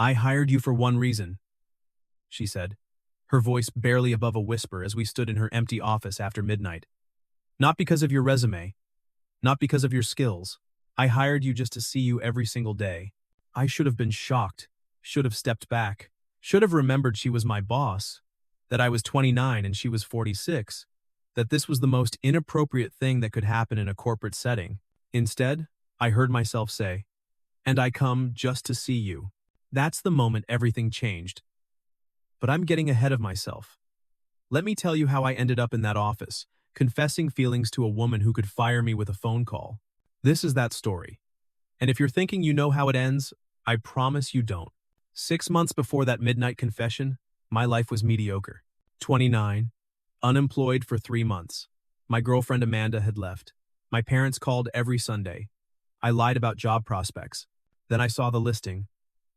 I hired you for one reason, she said, her voice barely above a whisper as we stood in her empty office after midnight. Not because of your resume, not because of your skills. I hired you just to see you every single day. I should have been shocked, should have stepped back, should have remembered she was my boss, that I was 29 and she was 46, that this was the most inappropriate thing that could happen in a corporate setting. Instead, I heard myself say, "And I come just to see you." That's the moment everything changed. But I'm getting ahead of myself. Let me tell you how I ended up in that office, confessing feelings to a woman who could fire me with a phone call. This is that story. And if you're thinking you know how it ends, I promise you don't. 6 months before that midnight confession, my life was mediocre. 29, unemployed for 3 months. My girlfriend Amanda had left. My parents called every Sunday. I lied about job prospects. Then I saw the listing.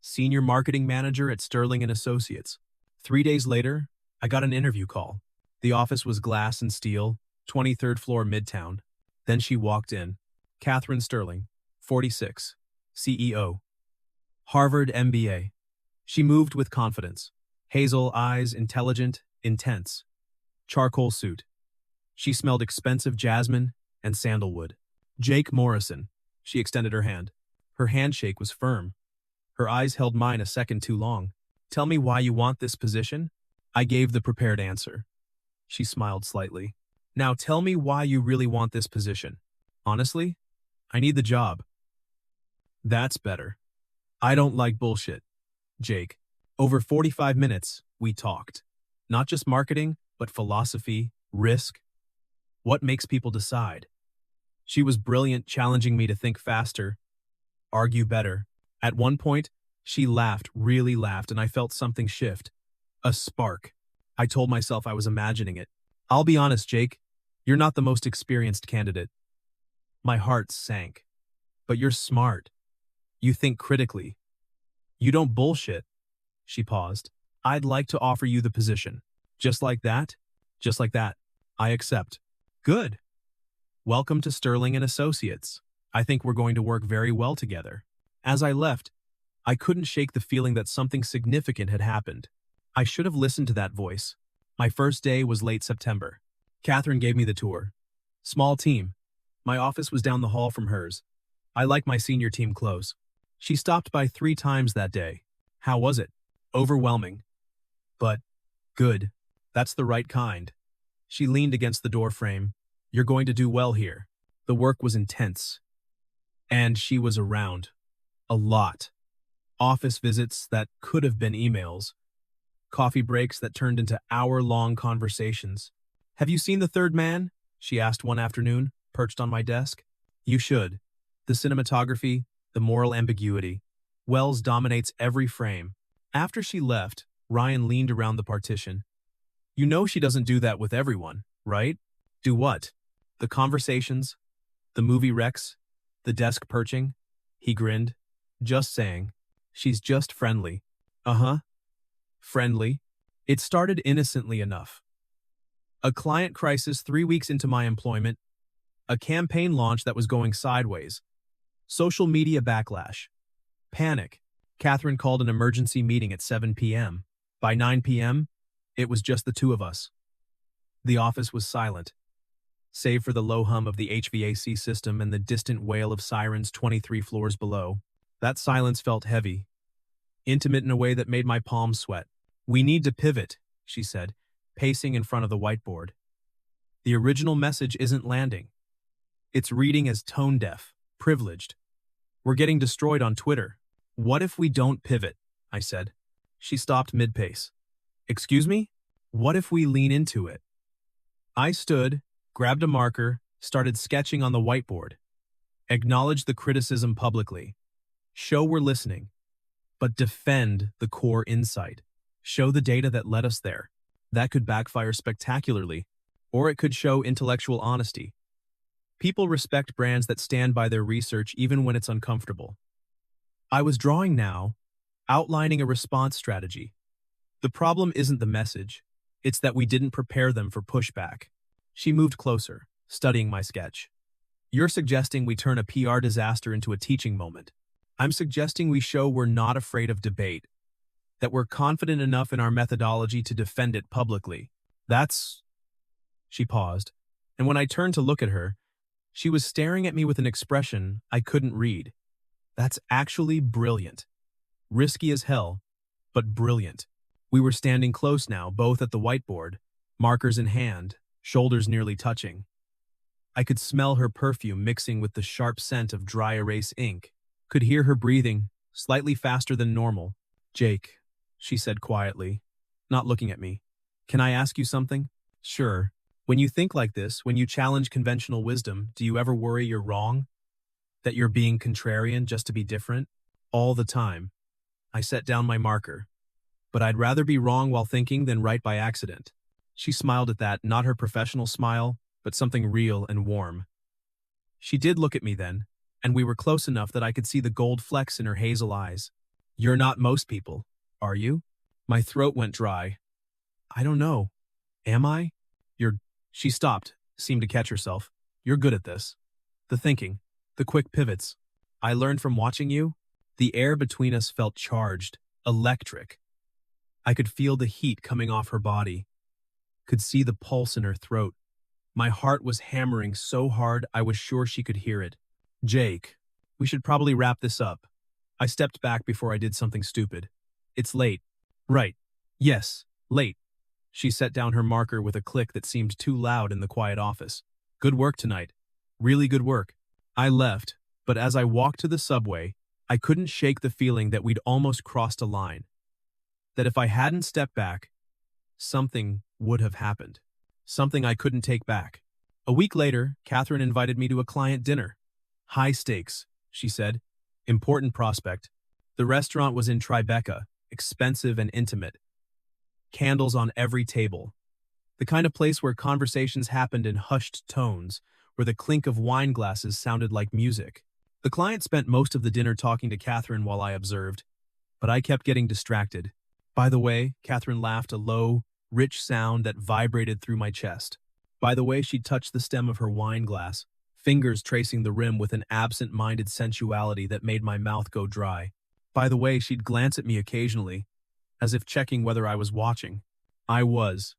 Senior marketing manager at Sterling and Associates. 3 days later, I got an interview call. The office was glass and steel, 23rd floor Midtown. Then she walked in. Catherine Sterling, 46, CEO. Harvard MBA. She moved with confidence. Hazel eyes, intelligent, intense. Charcoal suit. She smelled expensive jasmine and sandalwood. Jake Morrison. She extended her hand. Her handshake was firm. Her eyes held mine a second too long. Tell me why you want this position? I gave the prepared answer. She smiled slightly. Now tell me why you really want this position. Honestly, I need the job. That's better. I don't like bullshit. Jake. Over 45 minutes, we talked. Not just marketing, but philosophy, risk. What makes people decide? She was brilliant, challenging me to think faster, argue better. At one point, she laughed, really laughed, and I felt something shift. A spark. I told myself I was imagining it. I'll be honest, Jake. You're not the most experienced candidate. My heart sank. But you're smart. You think critically. You don't bullshit. She paused. I'd like to offer you the position. Just like that? Just like that. I accept. Good. Welcome to Sterling and Associates. I think we're going to work very well together. As I left, I couldn't shake the feeling that something significant had happened. I should have listened to that voice. My first day was late September. Catherine gave me the tour. Small team. My office was down the hall from hers. I like my senior team close. She stopped by 3 times that day. How was it? Overwhelming. But good. That's the right kind. She leaned against the door frame. You're going to do well here. The work was intense. And she was around. A lot. Office visits that could have been emails. Coffee breaks that turned into hour-long conversations. Have you seen The Third Man? She asked one afternoon, perched on my desk. You should. The cinematography, the moral ambiguity. Wells dominates every frame. After she left, Ryan leaned around the partition. You know she doesn't do that with everyone, right? Do what? The conversations? The movie recs? The desk perching? He grinned. Just saying. She's just friendly. Uh-huh. Friendly. It started innocently enough. A client crisis 3 weeks into my employment. A campaign launch that was going sideways. Social media backlash. Panic. Catherine called an emergency meeting at 7 p.m. By 9 p.m., it was just the two of us. The office was silent, save for the low hum of the HVAC system and the distant wail of sirens 23 floors below. That silence felt heavy, intimate in a way that made my palms sweat. We need to pivot, she said, pacing in front of the whiteboard. The original message isn't landing. It's reading as tone-deaf, privileged. We're getting destroyed on Twitter. What if we don't pivot? I said. She stopped mid-pace. Excuse me? What if we lean into it? I stood, grabbed a marker, started sketching on the whiteboard. Acknowledge the criticism publicly. Show we're listening. But defend the core insight. Show the data that led us there. That could backfire spectacularly, or it could show intellectual honesty. People respect brands that stand by their research even when it's uncomfortable. I was drawing now, outlining a response strategy. The problem isn't the message, it's that we didn't prepare them for pushback. She moved closer, studying my sketch. You're suggesting we turn a PR disaster into a teaching moment. I'm suggesting we show we're not afraid of debate, that we're confident enough in our methodology to defend it publicly. That's... She paused, and when I turned to look at her, she was staring at me with an expression I couldn't read. That's actually brilliant. Risky as hell, but brilliant. We were standing close now, both at the whiteboard, markers in hand, shoulders nearly touching. I could smell her perfume mixing with the sharp scent of dry erase ink, could hear her breathing, slightly faster than normal. "Jake," she said quietly, not looking at me. "Can I ask you something?" "Sure." "When you think like this, when you challenge conventional wisdom, do you ever worry you're wrong? That you're being contrarian just to be different?" "All the time." I set down my marker. "But I'd rather be wrong while thinking than right by accident." She smiled at that, not her professional smile, but something real and warm. She did look at me then, and we were close enough that I could see the gold flecks in her hazel eyes. "You're not most people, are you?" My throat went dry. "I don't know. Am I?" "You're..." She stopped, seemed to catch herself. "You're good at this. The thinking, the quick pivots. I learned from watching you." The air between us felt charged, electric. I could feel the heat coming off her body, could see the pulse in her throat. My heart was hammering so hard I was sure she could hear it. "Jake, we should probably wrap this up." I stepped back before I did something stupid. "It's late." "Right. Yes, late." She set down her marker with a click that seemed too loud in the quiet office. "Good work tonight. Really good work." I left, but as I walked to the subway, I couldn't shake the feeling that we'd almost crossed a line. That if I hadn't stepped back, something would have happened. Something I couldn't take back. A week later, Catherine invited me to a client dinner. "High stakes," she said. "Important prospect." The restaurant was in Tribeca, expensive and intimate. Candles on every table. The kind of place where conversations happened in hushed tones, where the clink of wine glasses sounded like music. The client spent most of the dinner talking to Catherine while I observed, but I kept getting distracted. "By the way," Catherine laughed, a low, rich sound that vibrated through my chest. By the way, she touched the stem of her wine glass, fingers tracing the rim with an absent-minded sensuality that made my mouth go dry. By the way, she'd glance at me occasionally, as if checking whether I was watching. I was.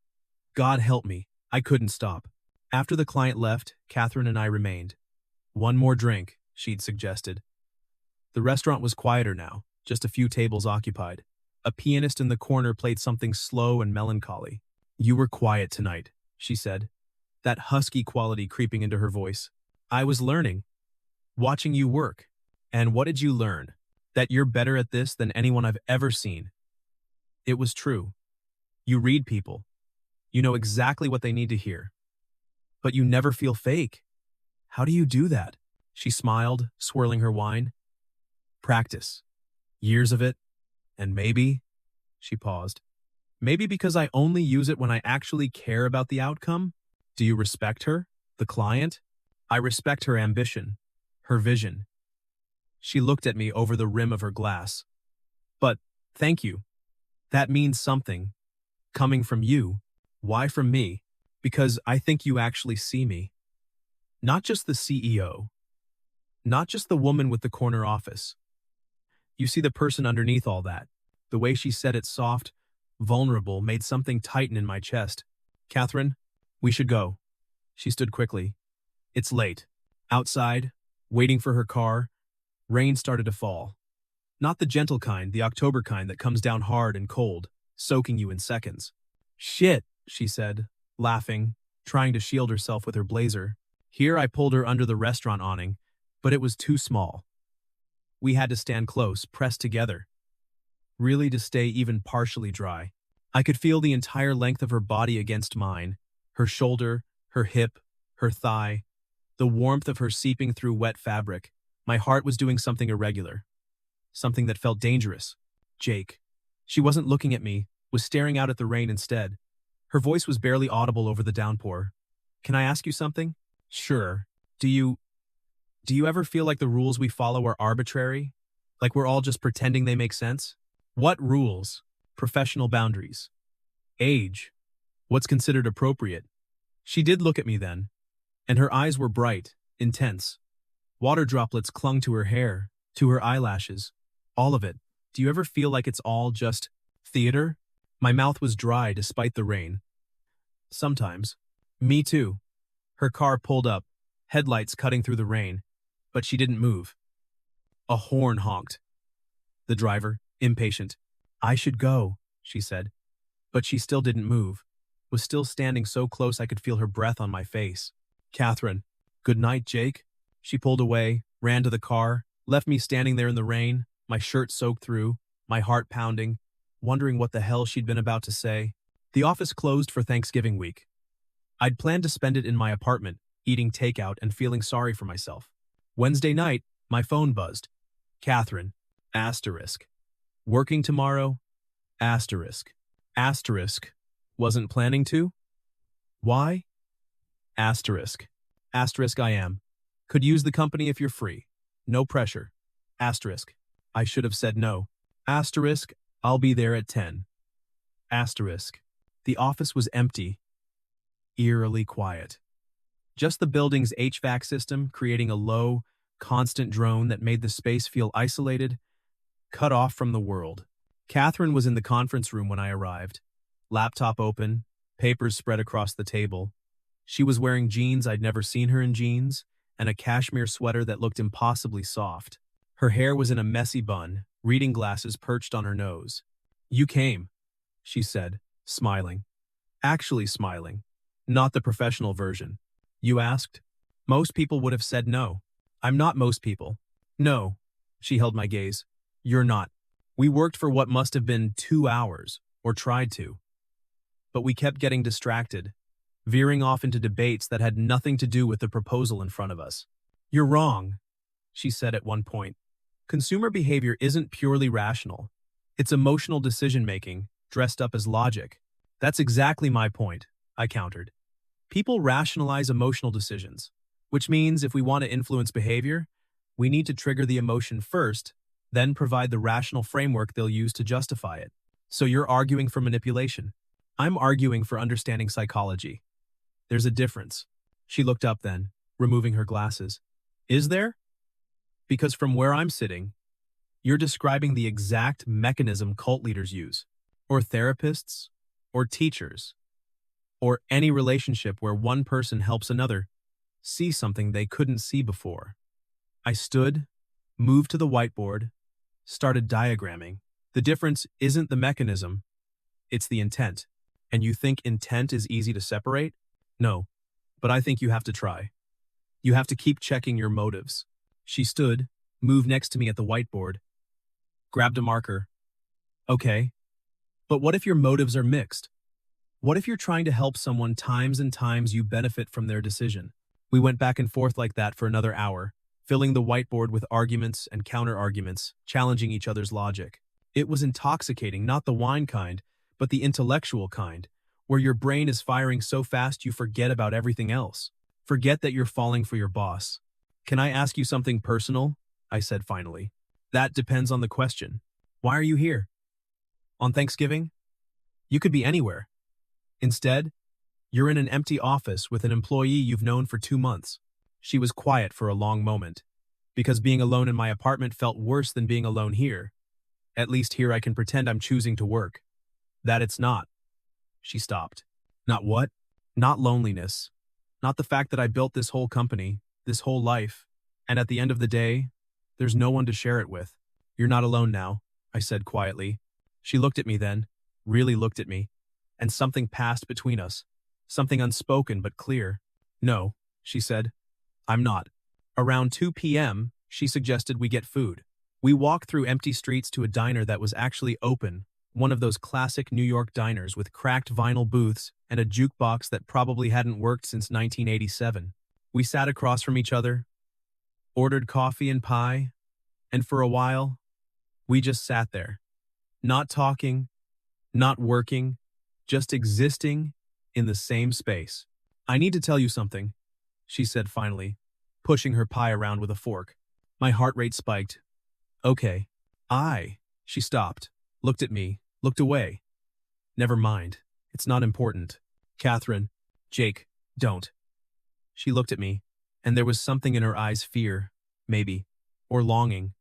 God help me, I couldn't stop. After the client left, Catherine and I remained. "One more drink," she'd suggested. The restaurant was quieter now, just a few tables occupied. A pianist in the corner played something slow and melancholy. "You were quiet tonight," she said, that husky quality creeping into her voice. "I was learning. Watching you work." "And what did you learn?" "That you're better at this than anyone I've ever seen." It was true. You read people. You know exactly what they need to hear. But you never feel fake. How do you do that? She smiled, swirling her wine. "Practice. Years of it. And maybe," she paused, "maybe because I only use it when I actually care about the outcome." "Do you respect her? The client?" "I respect her ambition. Her vision." She looked at me over the rim of her glass. "But, thank you. That means something. Coming from you." "Why from me?" "Because I think you actually see me. Not just the CEO. Not just the woman with the corner office. You see the person underneath all that." The way she said it, soft, vulnerable, made something tighten in my chest. "Catherine, we should go." She stood quickly. "It's late." Outside, waiting for her car, rain started to fall. Not the gentle kind, the October kind that comes down hard and cold, soaking you in seconds. "Shit," she said, laughing, trying to shield herself with her blazer. Here I pulled her under the restaurant awning, but it was too small. We had to stand close, pressed together. Really to stay even partially dry. I could feel the entire length of her body against mine, her shoulder, her hip, her thigh, the warmth of her seeping through wet fabric. My heart was doing something irregular. Something that felt dangerous. "Jake." She wasn't looking at me, was staring out at the rain instead. Her voice was barely audible over the downpour. "Can I ask you something?" "Sure. Do you ever feel like the rules we follow are arbitrary? Like we're all just pretending they make sense?" "What rules?" "Professional boundaries. Age. What's considered appropriate." She did look at me then, and her eyes were bright, intense. Water droplets clung to her hair, to her eyelashes. All of it. "Do you ever feel like it's all just Theater? My mouth was dry despite the rain. Sometimes. Me too. Her car pulled up, headlights cutting through the rain, but she didn't move. A horn honked. The driver, impatient. I should go, she said. But she still didn't move, was still standing so close I could feel her breath on my face. Catherine. Good night, Jake. She pulled away, ran to the car, left me standing there in the rain, my shirt soaked through, my heart pounding, wondering what the hell she'd been about to say. The office closed for Thanksgiving week. I'd planned to spend it in my apartment, eating takeout and feeling sorry for myself. Wednesday night, my phone buzzed. Catherine. Asterisk. Working tomorrow? Asterisk. Asterisk. Wasn't planning to? Why? Asterisk. Asterisk I am. Could use the company if you're free. No pressure. Asterisk. I should have said no. Asterisk. I'll be there at 10. Asterisk. The office was empty. Eerily quiet. Just the building's HVAC system creating a low, constant drone that made the space feel isolated, cut off from the world. Catherine was in the conference room when I arrived. Laptop open, papers spread across the table. She was wearing jeans I'd never seen her in jeans, and a cashmere sweater that looked impossibly soft. Her hair was in a messy bun, reading glasses perched on her nose. You came, she said, smiling. Actually smiling. Not the professional version. You asked? Most people would have said no. I'm not most people. No. She held my gaze. You're not. We worked for what must have been 2 hours, or tried to. But we kept getting distracted, veering off into debates that had nothing to do with the proposal in front of us. You're wrong, she said at one point. Consumer behavior isn't purely rational. It's emotional decision-making, dressed up as logic. That's exactly my point, I countered. People rationalize emotional decisions, which means if we want to influence behavior, we need to trigger the emotion first, then provide the rational framework they'll use to justify it. So you're arguing for manipulation. I'm arguing for understanding psychology. There's a difference. She looked up then, removing her glasses. Is there? Because from where I'm sitting, you're describing the exact mechanism cult leaders use, or therapists, or teachers, or any relationship where one person helps another see something they couldn't see before. I stood, moved to the whiteboard, started diagramming. The difference isn't the mechanism, it's the intent. And you think intent is easy to separate? No, but I think you have to try. You have to keep checking your motives. She stood, moved next to me at the whiteboard, grabbed a marker. Okay, but what if your motives are mixed? What if you're trying to help someone times and times you benefit from their decision? We went back and forth like that for another hour, filling the whiteboard with arguments and counter-arguments, challenging each other's logic. It was intoxicating, not the wine kind, but the intellectual kind, where your brain is firing so fast you forget about everything else. Forget that you're falling for your boss. Can I ask you something personal? I said finally. That depends on the question. Why are you here? On Thanksgiving? You could be anywhere. Instead, you're in an empty office with an employee you've known for 2 months. She was quiet for a long moment, because being alone in my apartment felt worse than being alone here. At least here I can pretend I'm choosing to work. That it's not. She stopped. Not what? Not loneliness. Not the fact that I built this whole company, this whole life, and at the end of the day, there's no one to share it with. You're not alone now, I said quietly. She looked at me then, really looked at me, and something passed between us. Something unspoken but clear. No, she said. I'm not. Around 2 p.m., she suggested we get food. We walked through empty streets to a diner that was actually open, one of those classic New York diners with cracked vinyl booths and a jukebox that probably hadn't worked since 1987. We sat across from each other, ordered coffee and pie, and for a while, we just sat there. Not talking, not working, just existing in the same space. I need to tell you something, she said finally, pushing her pie around with a fork. My heart rate spiked. Okay. She stopped, looked at me, looked away. Never mind. It's not important. Catherine, Jake, don't. She looked at me, and there was something in her eyes, fear, maybe, or longing,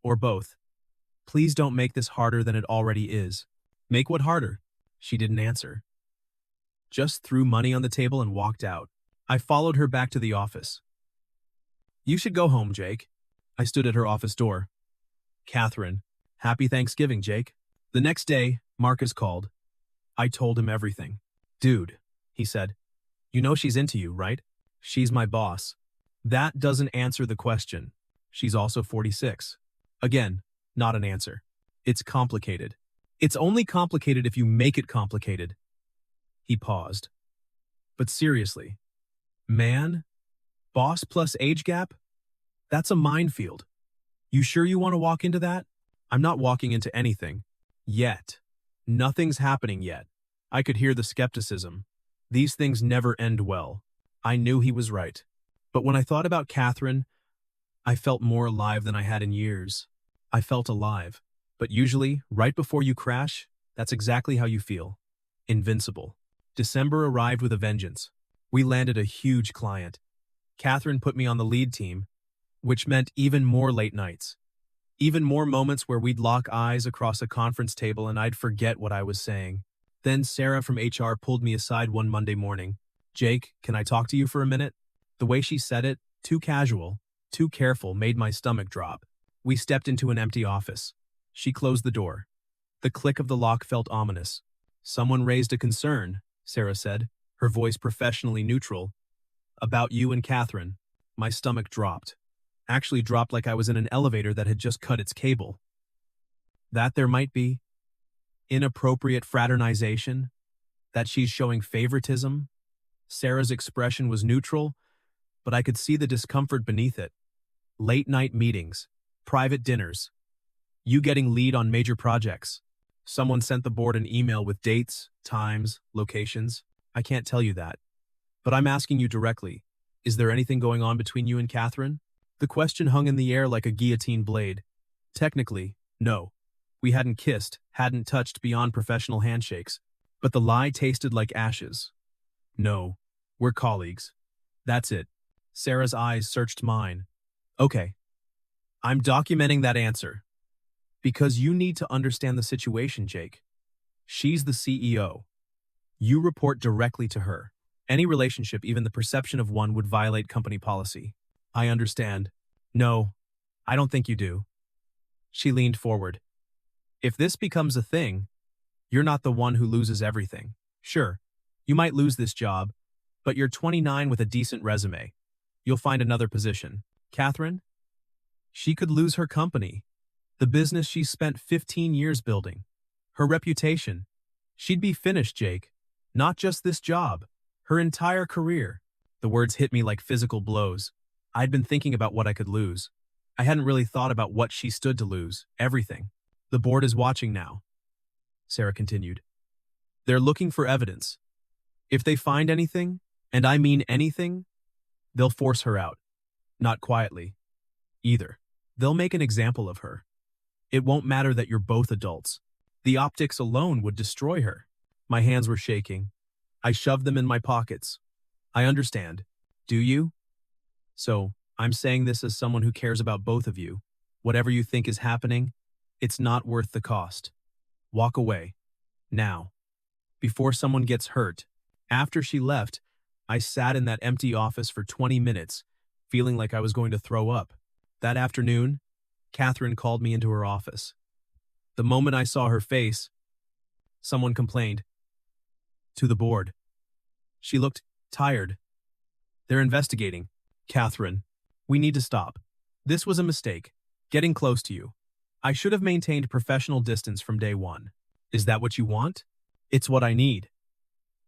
or both. Please don't make this harder than it already is. Make what harder? She didn't answer. Just threw money on the table and walked out. I followed her back to the office. You should go home, Jake. I stood at her office door. Catherine, happy Thanksgiving, Jake. The next day, Marcus called. I told him everything. Dude, he said, you know she's into you, right? She's my boss. That doesn't answer the question. She's also 46. Again, not an answer. It's complicated. It's only complicated if you make it complicated. He paused. But seriously, man, boss plus age gap? That's a minefield. You sure you want to walk into that? I'm not walking into anything. Yet. Nothing's happening yet. I could hear the skepticism. These things never end well. I knew he was right. But when I thought about Catherine, I felt more alive than I had in years. I felt alive. But usually, right before you crash, that's exactly how you feel. Invincible. December arrived with a vengeance. We landed a huge client. Catherine put me on the lead team, which meant even more late nights. Even more moments where we'd lock eyes across a conference table and I'd forget what I was saying. Then Sarah from HR pulled me aside one Monday morning. Jake, can I talk to you for a minute? The way she said it, too casual, too careful, made my stomach drop. We stepped into an empty office. She closed the door. The click of the lock felt ominous. Someone raised a concern, Sarah said, her voice professionally neutral. About you and Catherine. My stomach dropped. Actually dropped like I was in an elevator that had just cut its cable. That there might be inappropriate fraternization, that she's showing favoritism. Sarah's expression was neutral, but I could see the discomfort beneath it. Late night meetings, private dinners, you getting lead on major projects. Someone sent the board an email with dates, times, locations. I can't tell you that. But I'm asking you directly, is there anything going on between you and Catherine? The question hung in the air like a guillotine blade. Technically, no. We hadn't kissed, hadn't touched beyond professional handshakes. But the lie tasted like ashes. No, we're colleagues. That's it. Sarah's eyes searched mine. Okay. I'm documenting that answer. Because you need to understand the situation, Jake. She's the CEO. You report directly to her. Any relationship, even the perception of one, would violate company policy. I understand. No, I don't think you do. She leaned forward. If this becomes a thing, you're not the one who loses everything. Sure, you might lose this job, but you're 29 with a decent resume. You'll find another position. Catherine? She could lose her company, the business she spent 15 years building, her reputation. She'd be finished, Jake. Not just this job, her entire career. The words hit me like physical blows. I'd been thinking about what I could lose. I hadn't really thought about what she stood to lose. Everything. The board is watching now, Sarah continued. They're looking for evidence. If they find anything, and I mean anything, they'll force her out. Not quietly, either. They'll make an example of her. It won't matter that you're both adults. The optics alone would destroy her. My hands were shaking. I shoved them in my pockets. I understand. Do you? So, I'm saying this as someone who cares about both of you. Whatever you think is happening, it's not worth the cost. Walk away. Now. Before someone gets hurt. After she left, I sat in that empty office for 20 minutes, feeling like I was going to throw up. That afternoon, Catherine called me into her office. The moment I saw her face, someone complained. To the board. She looked tired. They're investigating. Catherine, we need to stop. This was a mistake. Getting close to you. I should have maintained professional distance from day one. Is that what you want? It's what I need.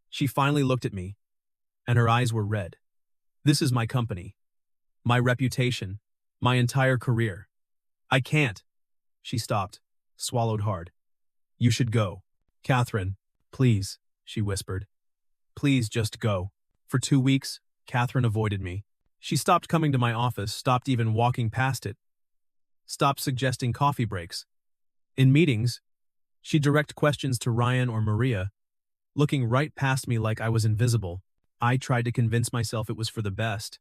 She finally looked at me, and her eyes were red. This is my company. My reputation. My entire career. I can't. She stopped, swallowed hard. You should go. Catherine, please, she whispered. Please just go. For 2 weeks, Catherine avoided me. She stopped coming to my office, stopped even walking past it, stopped suggesting coffee breaks. In meetings, she'd direct questions to Ryan or Maria, looking right past me like I was invisible. I tried to convince myself it was for the best,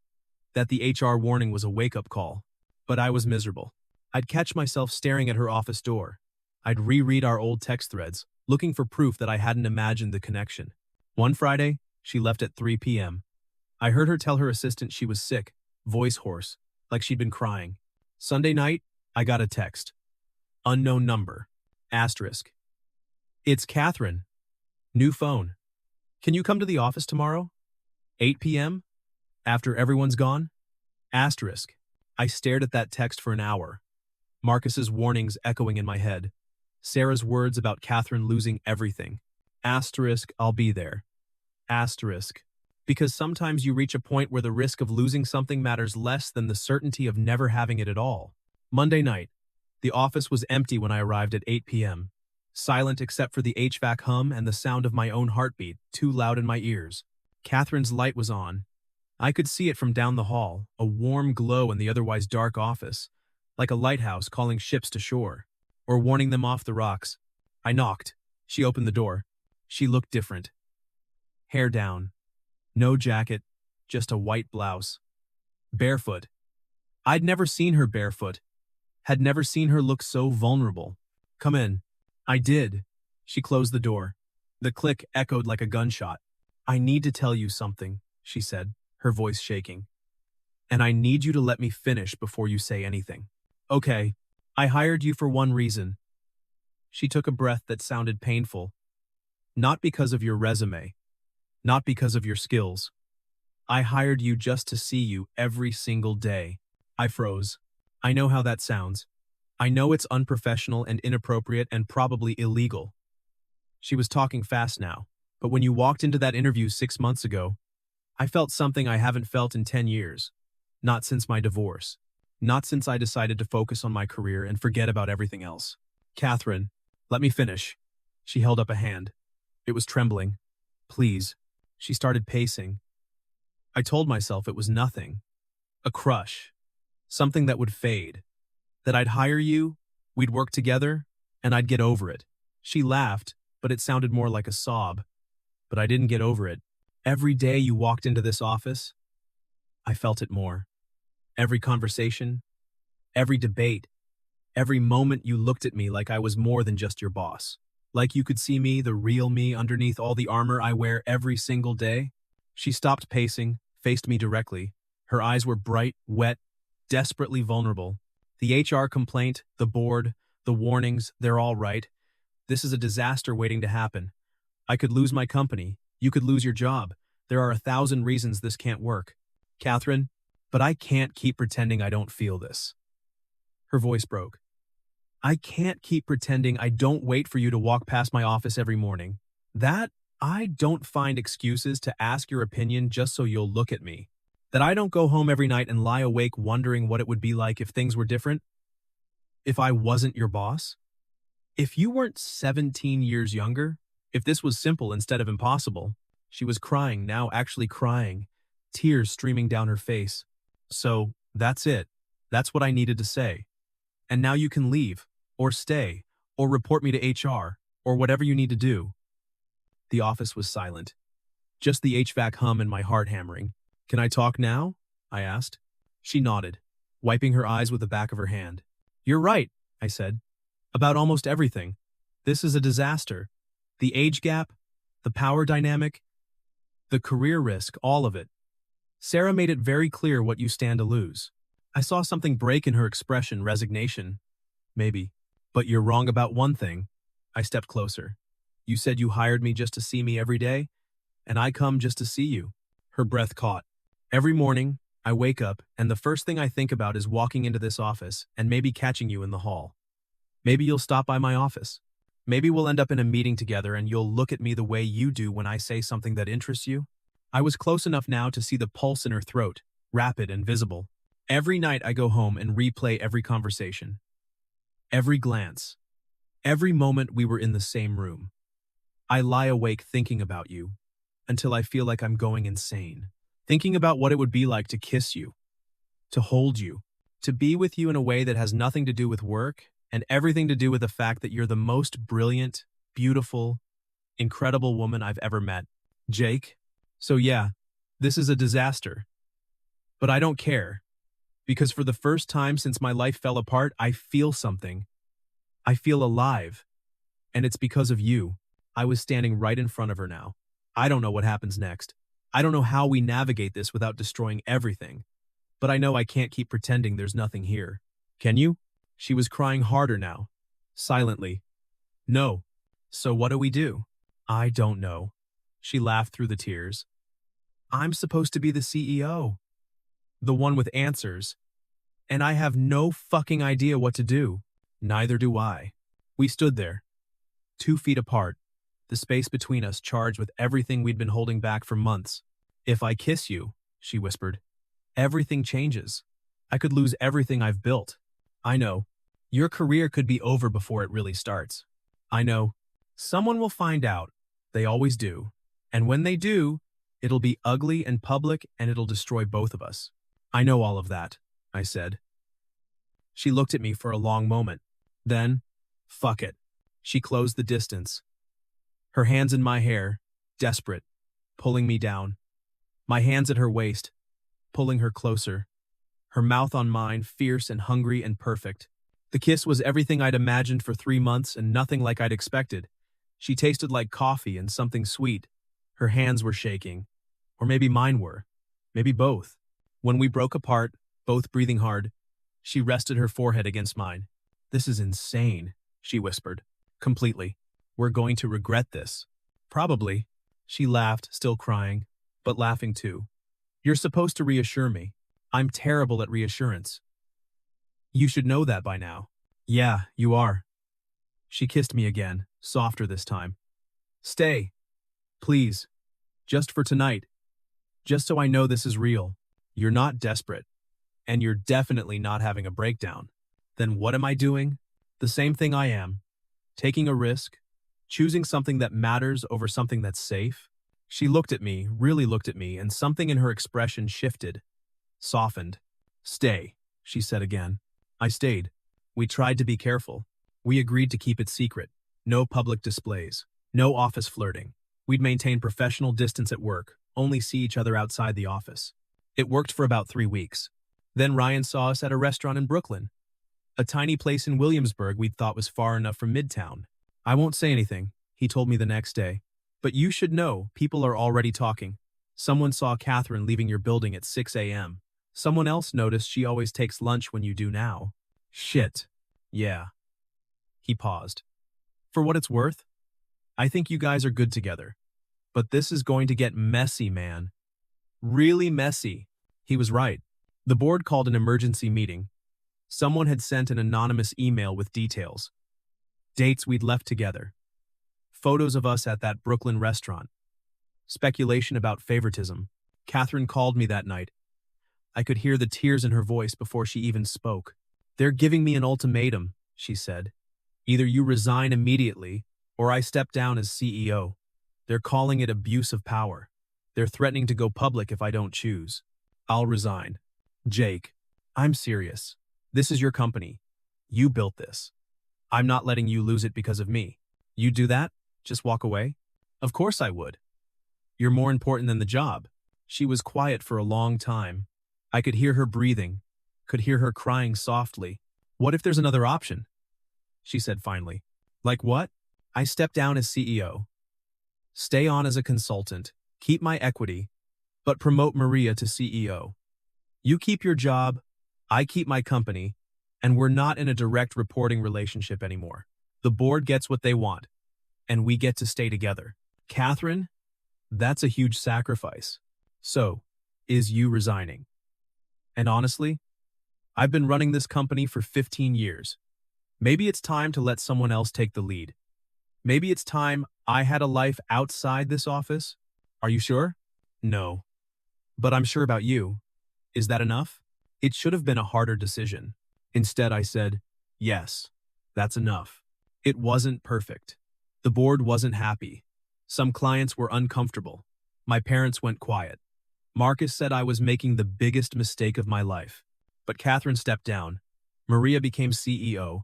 that the HR warning was a wake-up call. But I was miserable. I'd catch myself staring at her office door. I'd reread our old text threads, looking for proof that I hadn't imagined the connection. One Friday, she left at 3 p.m. I heard her tell her assistant she was sick, voice hoarse, like she'd been crying. Sunday night, I got a text. Unknown number. Asterisk. It's Catherine. New phone. Can you come to the office tomorrow? 8 p.m.? After everyone's gone? Asterisk. I stared at that text for an hour. Marcus's warnings echoing in my head. Sarah's words about Catherine losing everything. Asterisk, I'll be there. Asterisk. Because sometimes you reach a point where the risk of losing something matters less than the certainty of never having it at all. Monday night. The office was empty when I arrived at 8 p.m. Silent except for the HVAC hum and the sound of my own heartbeat, too loud in my ears. Catherine's light was on. I could see it from down the hall, a warm glow in the otherwise dark office, like a lighthouse calling ships to shore, or warning them off the rocks. I knocked. She opened the door. She looked different. Hair down. No jacket, just a white blouse. Barefoot. I'd never seen her barefoot. Had never seen her look so vulnerable. Come in. I did. She closed the door. The click echoed like a gunshot. I need to tell you something, she said, her voice shaking. And I need you to let me finish before you say anything. Okay, I hired you for one reason. She took a breath that sounded painful. Not because of your resume. Not because of your skills. I hired you just to see you every single day. I froze. I know how that sounds. I know it's unprofessional and inappropriate and probably illegal. She was talking fast now, but when you walked into that interview 6 months ago, I felt something I haven't felt in 10 years. Not since my divorce. Not since I decided to focus on my career and forget about everything else. Catherine, let me finish. She held up a hand. It was trembling. Please. She started pacing. I told myself it was nothing. A crush. Something that would fade. That I'd hire you, we'd work together, and I'd get over it. She laughed, but it sounded more like a sob. But I didn't get over it. Every day you walked into this office, I felt it more. Every conversation, every debate, every moment you looked at me like I was more than just your boss. Like you could see me, the real me, underneath all the armor I wear every single day. She stopped pacing, faced me directly. Her eyes were bright, wet, desperately vulnerable. The HR complaint, the board, the warnings, they're all right. This is a disaster waiting to happen. I could lose my company. You could lose your job. There are 1,000 reasons this can't work. Catherine, but I can't keep pretending I don't feel this. Her voice broke. I can't keep pretending I don't wait for you to walk past my office every morning. That I don't find excuses to ask your opinion just so you'll look at me. That I don't go home every night and lie awake wondering what it would be like if things were different. If I wasn't your boss. If you weren't 17 years younger. If this was simple instead of impossible. She was crying, now actually crying. Tears streaming down her face. So, that's it. That's what I needed to say. And now you can leave, or stay, or report me to HR, or whatever you need to do. The office was silent. Just the HVAC hum and my heart hammering. Can I talk now? I asked. She nodded, wiping her eyes with the back of her hand. You're right, I said. About almost everything. This is a disaster. The age gap, the power dynamic, the career risk, all of it. Sarah made it very clear what you stand to lose. I saw something break in her expression, resignation. Maybe. But you're wrong about one thing. I stepped closer. You said you hired me just to see me every day, and I come just to see you. Her breath caught. Every morning, I wake up, and the first thing I think about is walking into this office and maybe catching you in the hall. Maybe you'll stop by my office. Maybe we'll end up in a meeting together and you'll look at me the way you do when I say something that interests you. I was close enough now to see the pulse in her throat, rapid and visible. Every night I go home and replay every conversation. Every glance. Every moment we were in the same room. I lie awake thinking about you until I feel like I'm going insane. Thinking about what it would be like to kiss you, to hold you, to be with you in a way that has nothing to do with work and everything to do with the fact that you're the most brilliant, beautiful, incredible woman I've ever met. Jake? So yeah, this is a disaster. But I don't care, because for the first time since my life fell apart, I feel something. I feel alive. And it's because of you. I was standing right in front of her now. I don't know what happens next. I don't know how we navigate this without destroying everything. But I know I can't keep pretending there's nothing here. Can you? She was crying harder now. Silently. No. So what do we do? I don't know. She laughed through the tears. I'm supposed to be the CEO. The one with answers. And I have no fucking idea what to do. Neither do I. We stood there, 2 feet apart, the space between us charged with everything we'd been holding back for months. If I kiss you, she whispered, everything changes. I could lose everything I've built. I know. Your career could be over before it really starts. I know. Someone will find out. They always do. And when they do, it'll be ugly and public and it'll destroy both of us. I know all of that, I said. She looked at me for a long moment. Then, fuck it. She closed the distance. Her hands in my hair, desperate, pulling me down. My hands at her waist, pulling her closer. Her mouth on mine, fierce and hungry and perfect. The kiss was everything I'd imagined for 3 months and nothing like I'd expected. She tasted like coffee and something sweet. Her hands were shaking. Or maybe mine were. Maybe both. When we broke apart, both breathing hard, she rested her forehead against mine. This is insane, she whispered. Completely. We're going to regret this. Probably. She laughed, still crying, but laughing too. You're supposed to reassure me. I'm terrible at reassurance. You should know that by now. Yeah, you are. She kissed me again, softer this time. Stay. Please. Just for tonight. Just so I know this is real. You're not desperate. And you're definitely not having a breakdown. Then what am I doing? The same thing I am. Taking a risk. Choosing something that matters over something that's safe. She looked at me, really looked at me, and something in her expression shifted. Softened. Stay, she said again. I stayed. We tried to be careful. We agreed to keep it secret. No public displays. No office flirting. We'd maintain professional distance at work, only see each other outside the office. It worked for about 3 weeks. Then Ryan saw us at a restaurant in Brooklyn. A tiny place in Williamsburg we'd thought was far enough from Midtown. I won't say anything, he told me the next day. But you should know, people are already talking. Someone saw Catherine leaving your building at 6 a.m. Someone else noticed she always takes lunch when you do now. Shit. Yeah. He paused. For what it's worth, I think you guys are good together. But this is going to get messy, man. Really messy. He was right. The board called an emergency meeting. Someone had sent an anonymous email with details. Dates we'd left together. Photos of us at that Brooklyn restaurant. Speculation about favoritism. Catherine called me that night. I could hear the tears in her voice before she even spoke. They're giving me an ultimatum, she said. Either you resign immediately, or I step down as CEO. They're calling it abuse of power. They're threatening to go public if I don't choose. I'll resign. Jake, I'm serious. This is your company. You built this. I'm not letting you lose it because of me. You do that? Just walk away? Of course I would. You're more important than the job. She was quiet for a long time. I could hear her breathing, could hear her crying softly. What if there's another option? She said finally. Like what? I step down as CEO. Stay on as a consultant, keep my equity, but promote Maria to CEO. You keep your job, I keep my company, and we're not in a direct reporting relationship anymore. The board gets what they want, and we get to stay together. Catherine, that's a huge sacrifice. So, is you resigning? And honestly, I've been running this company for 15 years. Maybe it's time to let someone else take the lead. Maybe it's time I had a life outside this office. Are you sure? No. But I'm sure about you. Is that enough? It should have been a harder decision. Instead, I said, yes, that's enough. It wasn't perfect. The board wasn't happy. Some clients were uncomfortable. My parents went quiet. Marcus said I was making the biggest mistake of my life. But Catherine stepped down. Maria became CEO.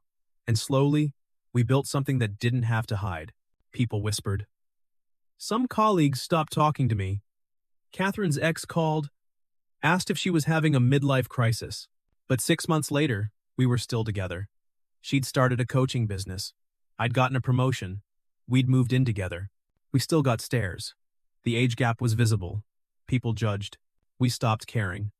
And slowly, we built something that didn't have to hide. People whispered. Some colleagues stopped talking to me. Catherine's ex called, asked if she was having a midlife crisis. But 6 months later, we were still together. She'd started a coaching business. I'd gotten a promotion. We'd moved in together. We still got stares. The age gap was visible. People judged. We stopped caring.